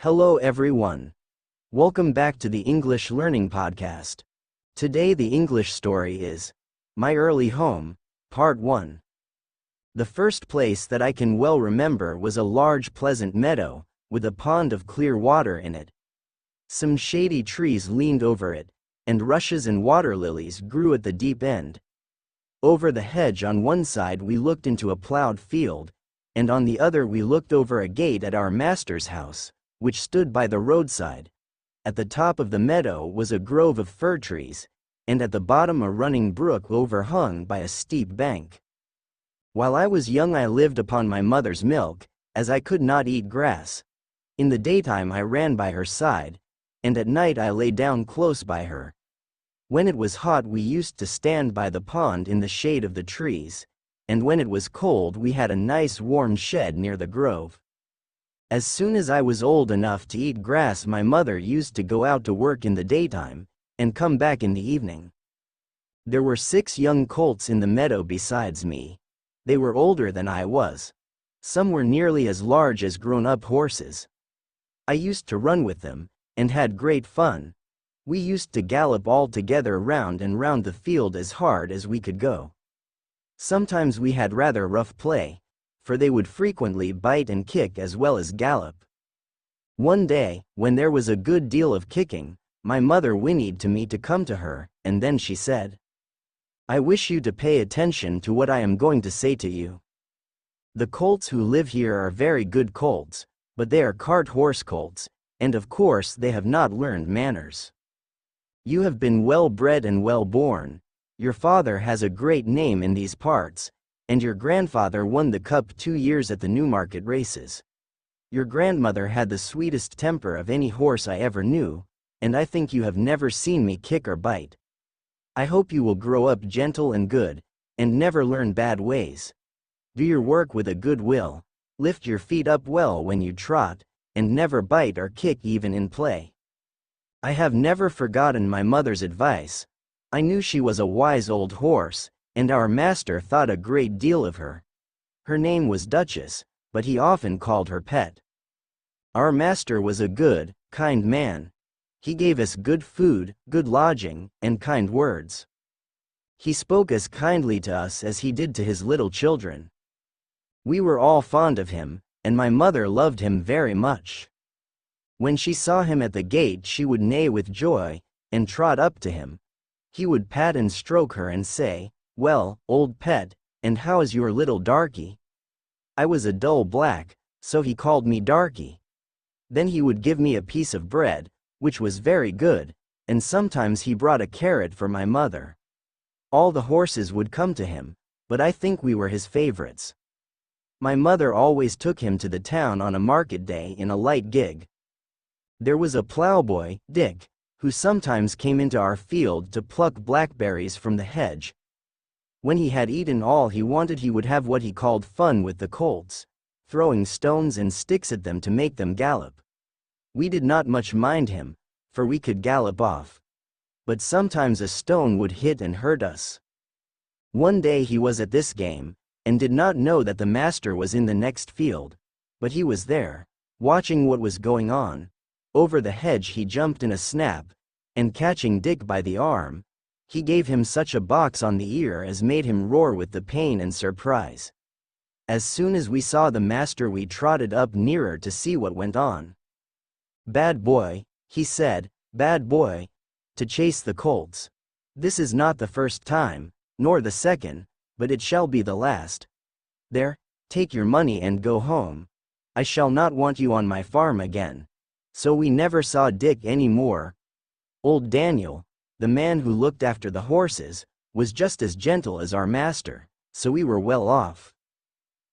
Hello everyone. Welcome back to the English Learning Podcast. Today the English story is My Early Home, Part 1. The first place that I can well remember was a large pleasant meadow, with a pond of clear water in it. Some shady trees leaned over it, and rushes and water lilies grew at the deep end. Over the hedge on one side we looked into a plowed field, and on the other we looked over a gate at our master's house, which stood by the roadside. At the top of the meadow was a grove of fir trees, and at the bottom a running brook overhung by a steep bank. While I was young I lived upon my mother's milk, as I could not eat grass. In the daytime I ran by her side, and at night I lay down close by her. When it was hot we used to stand by the pond in the shade of the trees, and when it was cold we had a nice warm shed near the grove. As soon as I was old enough to eat grass my mother used to go out to work in the daytime, and come back in the evening. There were 6 young colts in the meadow besides me. They were older than I was. Some were nearly as large as grown-up horses. I used to run with them, and had great fun. We used to gallop all together round and round the field as hard as we could go. Sometimes we had rather rough play, for they would frequently bite and kick as well as gallop. One day, when there was a good deal of kicking, my mother whinnied to me to come to her, and then she said, "I wish you to pay attention to what I am going to say to you. The colts who live here are very good colts, but they are cart horse colts, and of course they have not learned manners. You have been well bred and well born. Your father has a great name in these parts, and your grandfather won the cup 2 years at the Newmarket races. Your grandmother had the sweetest temper of any horse I ever knew, and I think you have never seen me kick or bite. I hope you will grow up gentle and good, and never learn bad ways. Do your work with a good will, lift your feet up well when you trot, and never bite or kick even in play." I have never forgotten my mother's advice. I knew she was a wise old horse, and our master thought a great deal of her. Her name was Duchess, but he often called her Pet. Our master was a good, kind man. He gave us good food, good lodging, and kind words. He spoke as kindly to us as he did to his little children. We were all fond of him, and my mother loved him very much. When she saw him at the gate she would neigh with joy, and trot up to him. He would pat and stroke her and say, "Well, old Pet, and how is your little darky?" I was a dull black, so he called me Darky. Then he would give me a piece of bread, which was very good, and sometimes he brought a carrot for my mother. All the horses would come to him, but I think we were his favorites. My mother always took him to the town on a market day in a light gig. There was a plowboy, Dick, who sometimes came into our field to pluck blackberries from the hedge. When he had eaten all he wanted he would have what he called fun with the colts, throwing stones and sticks at them to make them gallop. We did not much mind him, for we could gallop off. But sometimes a stone would hit and hurt us. One day he was at this game, and did not know that the master was in the next field, but he was there, watching what was going on. Over the hedge he jumped in a snap, and catching Dick by the arm, he gave him such a box on the ear as made him roar with the pain and surprise. As soon as we saw the master we trotted up nearer to see what went on. "Bad boy," he said, "bad boy, to chase the colts. This is not the first time, nor the second, but it shall be the last. There, take your money and go home. I shall not want you on my farm again." So we never saw Dick any more. Old Daniel, the man who looked after the horses, was just as gentle as our master, so we were well off.